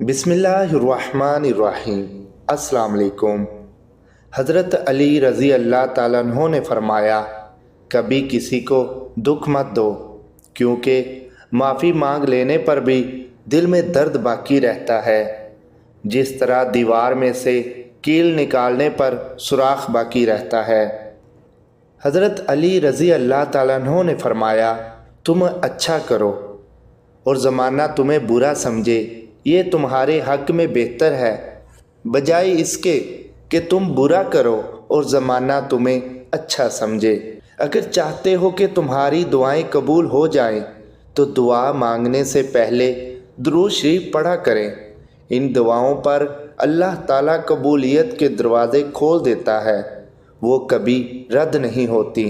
بسم اللہ الرحمن الرحیم۔ السلام علیکم۔ حضرت علی رضی اللہ تعالیٰ عنہ نے فرمایا، کبھی کسی کو دکھ مت دو، کیونکہ معافی مانگ لینے پر بھی دل میں درد باقی رہتا ہے، جس طرح دیوار میں سے کیل نکالنے پر سوراخ باقی رہتا ہے۔ حضرت علی رضی اللہ تعالیٰ عنہ نے فرمایا، تم اچھا کرو اور زمانہ تمہیں برا سمجھے، یہ تمہارے حق میں بہتر ہے، بجائے اس کے کہ تم برا کرو اور زمانہ تمہیں اچھا سمجھے۔ اگر چاہتے ہو کہ تمہاری دعائیں قبول ہو جائیں تو دعا مانگنے سے پہلے درود شریف پڑھا کریں۔ ان دعاؤں پر اللہ تعالیٰ قبولیت کے دروازے کھول دیتا ہے، وہ کبھی رد نہیں ہوتی۔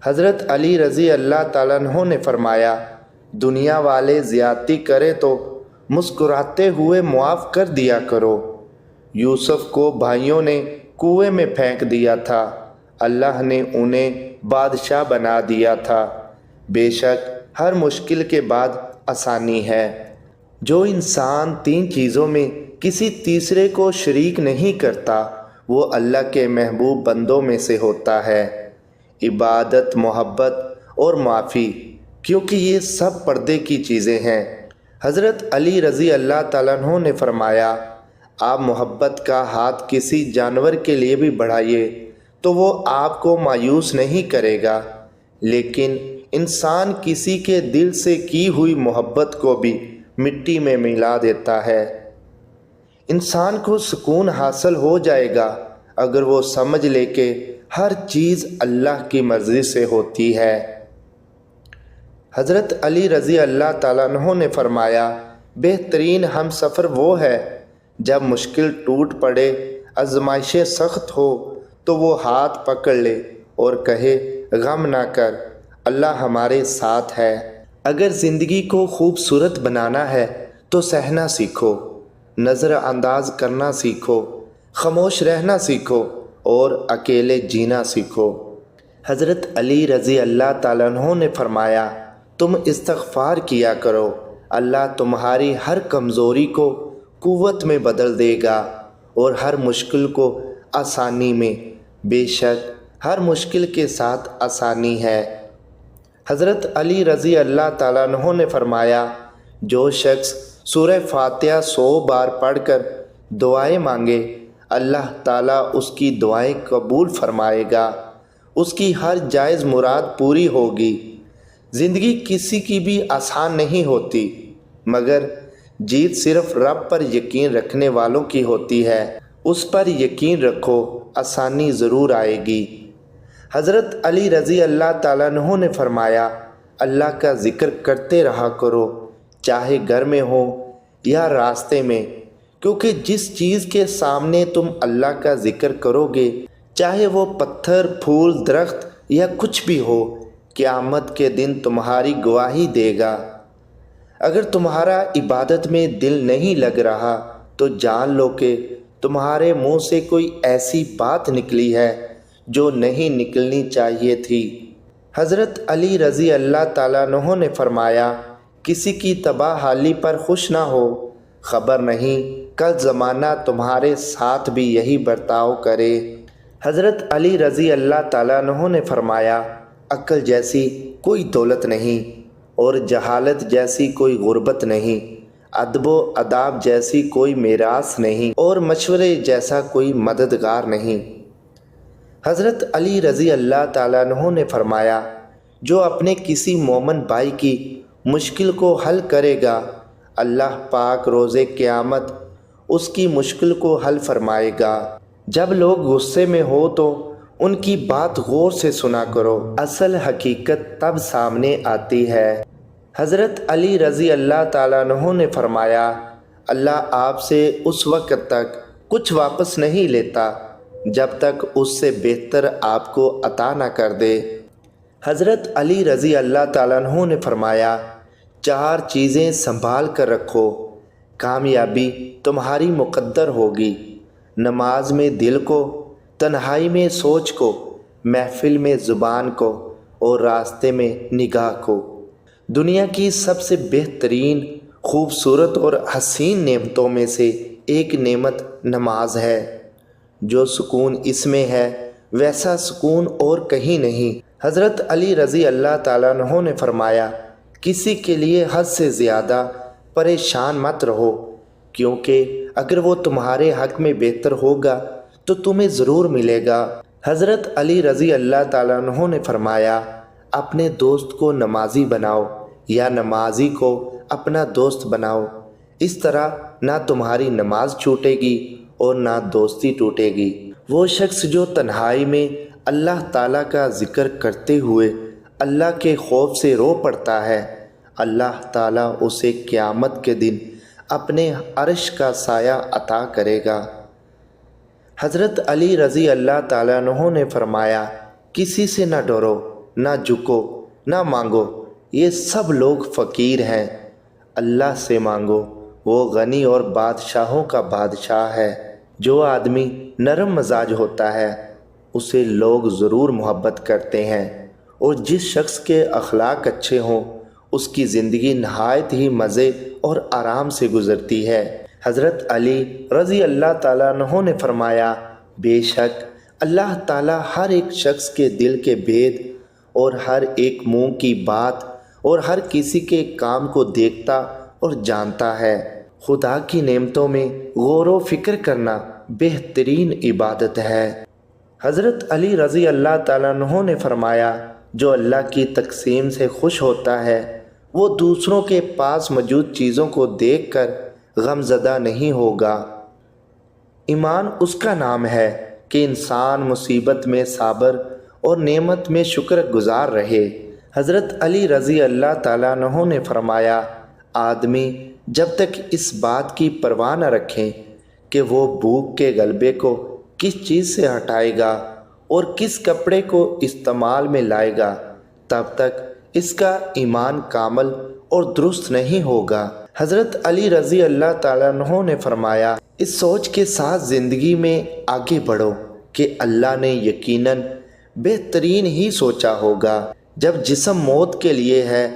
حضرت علی رضی اللہ تعالیٰ عنہ نے فرمایا، دنیا والے زیادتی کرے تو مسکراتے ہوئے معاف کر دیا کرو۔ یوسف کو بھائیوں نے کنویں میں پھینک دیا تھا، اللہ نے انہیں بادشاہ بنا دیا تھا۔ بے شک ہر مشکل کے بعد آسانی ہے۔ جو انسان تین چیزوں میں کسی تیسرے کو شریک نہیں کرتا، وہ اللہ کے محبوب بندوں میں سے ہوتا ہے۔ عبادت، محبت اور معافی، کیونکہ یہ سب پردے کی چیزیں ہیں۔ حضرت علی رضی اللہ تعالیٰ عنہ نے فرمایا، آپ محبت کا ہاتھ کسی جانور کے لیے بھی بڑھائیے تو وہ آپ کو مایوس نہیں کرے گا، لیکن انسان کسی کے دل سے کی ہوئی محبت کو بھی مٹی میں ملا دیتا ہے۔ انسان کو سکون حاصل ہو جائے گا اگر وہ سمجھ لے کہ ہر چیز اللہ کی مرضی سے ہوتی ہے۔ حضرت علی رضی اللہ تعالیٰ عنہ نے فرمایا، بہترین ہم سفر وہ ہے جب مشکل ٹوٹ پڑے، آزمائشیں سخت ہو تو وہ ہاتھ پکڑ لے اور کہے، غم نہ کر، اللہ ہمارے ساتھ ہے۔ اگر زندگی کو خوبصورت بنانا ہے تو سہنا سیکھو، نظر انداز کرنا سیکھو، خاموش رہنا سیکھو اور اکیلے جینا سیکھو۔ حضرت علی رضی اللہ تعالیٰ عنہ نے فرمایا، تم استغفار کیا کرو، اللہ تمہاری ہر کمزوری کو قوت میں بدل دے گا اور ہر مشکل کو آسانی میں۔ بے شک ہر مشکل کے ساتھ آسانی ہے۔ حضرت علی رضی اللہ تعالیٰ عنہ نے فرمایا، جو شخص سورہ فاتحہ 100 بار پڑھ کر دعائیں مانگے، اللہ تعالیٰ اس کی دعائیں قبول فرمائے گا، اس کی ہر جائز مراد پوری ہوگی۔ زندگی کسی کی بھی آسان نہیں ہوتی، مگر جیت صرف رب پر یقین رکھنے والوں کی ہوتی ہے۔ اس پر یقین رکھو، آسانی ضرور آئے گی۔ حضرت علی رضی اللہ تعالیٰ عنہ نے فرمایا، اللہ کا ذکر کرتے رہا کرو، چاہے گھر میں ہو یا راستے میں، کیونکہ جس چیز کے سامنے تم اللہ کا ذکر کرو گے، چاہے وہ پتھر، پھول، درخت یا کچھ بھی ہو، قیامت کے دن تمہاری گواہی دے گا۔ اگر تمہارا عبادت میں دل نہیں لگ رہا تو جان لو کہ تمہارے منہ سے کوئی ایسی بات نکلی ہے جو نہیں نکلنی چاہیے تھی۔ حضرت علی رضی اللہ تعالیٰ عنہ نے فرمایا، کسی کی تباہ حالی پر خوش نہ ہو، خبر نہیں کل زمانہ تمہارے ساتھ بھی یہی برتاؤ کرے۔ حضرت علی رضی اللہ تعالیٰ عنہ نے فرمایا، عقل جیسی کوئی دولت نہیں اور جہالت جیسی کوئی غربت نہیں، ادب و آداب جیسی کوئی میراث نہیں اور مشورے جیسا کوئی مددگار نہیں۔ حضرت علی رضی اللہ تعالیٰ عنہ نے فرمایا، جو اپنے کسی مومن بھائی کی مشکل کو حل کرے گا، اللہ پاک روز قیامت اس کی مشکل کو حل فرمائے گا۔ جب لوگ غصے میں ہو تو ان کی بات غور سے سنا کرو، اصل حقیقت تب سامنے آتی ہے۔ حضرت علی رضی اللہ تعالیٰ عنہ نے فرمایا، اللہ آپ سے اس وقت تک کچھ واپس نہیں لیتا جب تک اس سے بہتر آپ کو عطا نہ کر دے۔ حضرت علی رضی اللہ تعالیٰ عنہ نے فرمایا، 4 چیزیں سنبھال کر رکھو، کامیابی تمہاری مقدر ہوگی، نماز میں دل کو، تنہائی میں سوچ کو، محفل میں زبان کو اور راستے میں نگاہ کو۔ دنیا کی سب سے بہترین، خوبصورت اور حسین نعمتوں میں سے ایک نعمت نماز ہے۔ جو سکون اس میں ہے ویسا سکون اور کہیں نہیں۔ حضرت علی رضی اللہ تعالیٰ عنہ نے فرمایا، کسی کے لیے حد سے زیادہ پریشان مت رہو، کیونکہ اگر وہ تمہارے حق میں بہتر ہوگا تو تمہیں ضرور ملے گا۔ حضرت علی رضی اللہ تعالیٰ عنہ نے فرمایا، اپنے دوست کو نمازی بناؤ یا نمازی کو اپنا دوست بناؤ، اس طرح نہ تمہاری نماز چھوٹے گی اور نہ دوستی ٹوٹے گی۔ وہ شخص جو تنہائی میں اللہ تعالیٰ کا ذکر کرتے ہوئے اللہ کے خوف سے رو پڑتا ہے، اللہ تعالیٰ اسے قیامت کے دن اپنے عرش کا سایہ عطا کرے گا۔ حضرت علی رضی اللہ تعالیٰ عنہ نے فرمایا، کسی سے نہ ڈرو، نہ جھکو، نہ مانگو، یہ سب لوگ فقیر ہیں، اللہ سے مانگو، وہ غنی اور بادشاہوں کا بادشاہ ہے۔ جو آدمی نرم مزاج ہوتا ہے اسے لوگ ضرور محبت کرتے ہیں، اور جس شخص کے اخلاق اچھے ہوں اس کی زندگی نہایت ہی مزے اور آرام سے گزرتی ہے۔ حضرت علی رضی اللہ تعالیٰ عنہ نے فرمایا، بے شک اللہ تعالیٰ ہر ایک شخص کے دل کے بھید اور ہر ایک منہ کی بات اور ہر کسی کے کام کو دیکھتا اور جانتا ہے۔ خدا کی نعمتوں میں غور و فکر کرنا بہترین عبادت ہے۔ حضرت علی رضی اللہ تعالیٰ عنہ نے فرمایا، جو اللہ کی تقسیم سے خوش ہوتا ہے وہ دوسروں کے پاس موجود چیزوں کو دیکھ کر غم زدہ نہیں ہوگا۔ ایمان اس کا نام ہے کہ انسان مصیبت میں صابر اور نعمت میں شکر گزار رہے۔ حضرت علی رضی اللہ تعالیٰ عنہ نے فرمایا، آدمی جب تک اس بات کی پرواہ نہ رکھیں کہ وہ بھوک کے غلبے کو کس چیز سے ہٹائے گا اور کس کپڑے کو استعمال میں لائے گا، تب تک اس کا ایمان کامل اور درست نہیں ہوگا۔ حضرت علی رضی اللہ تعالیٰ عنہ نے فرمایا، اس سوچ کے ساتھ زندگی میں آگے بڑھو کہ اللہ نے یقیناً بہترین ہی سوچا ہوگا۔ جب جسم موت کے لیے ہے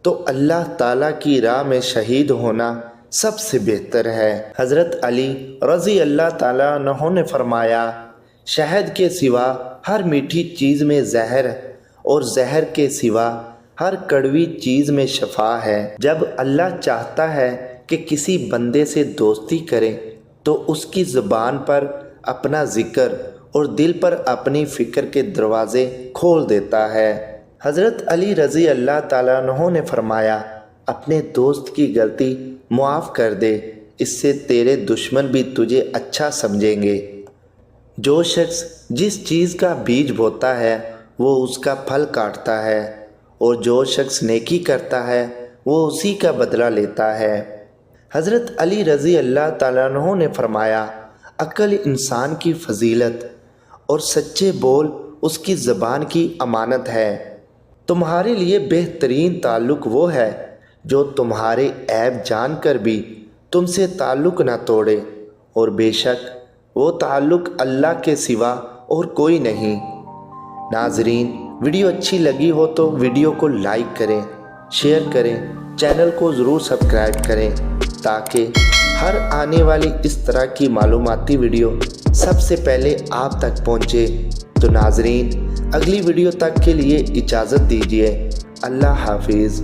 تو اللہ تعالیٰ کی راہ میں شہید ہونا سب سے بہتر ہے۔ حضرت علی رضی اللہ تعالیٰ عنہ نے فرمایا، شہد کے سوا ہر میٹھی چیز میں زہر اور زہر کے سوا ہر کڑوی چیز میں شفا ہے۔ جب اللہ چاہتا ہے کہ کسی بندے سے دوستی کرے تو اس کی زبان پر اپنا ذکر اور دل پر اپنی فکر کے دروازے کھول دیتا ہے۔ حضرت علی رضی اللہ تعالیٰ عنہ نے فرمایا، اپنے دوست کی غلطی معاف کر دے، اس سے تیرے دشمن بھی تجھے اچھا سمجھیں گے۔ جو شخص جس چیز کا بیج بوتا ہے وہ اس کا پھل کاٹتا ہے، اور جو شخص نیکی کرتا ہے وہ اسی کا بدلہ لیتا ہے۔ حضرت علی رضی اللہ تعالیٰ عنہ نے فرمایا، عقل انسان کی فضیلت اور سچے بول اس کی زبان کی امانت ہے۔ تمہارے لیے بہترین تعلق وہ ہے جو تمہارے عیب جان کر بھی تم سے تعلق نہ توڑے، اور بے شک وہ تعلق اللہ کے سوا اور کوئی نہیں۔ ناظرین، ویڈیو اچھی لگی ہو تو ویڈیو کو لائک کریں، شیئر کریں، چینل کو ضرور سبسکرائب کریں تاکہ ہر آنے والی اس طرح کی معلوماتی ویڈیو سب سے پہلے آپ تک پہنچے۔ تو ناظرین، اگلی ویڈیو تک کے لیے اجازت دیجیے۔ اللہ حافظ۔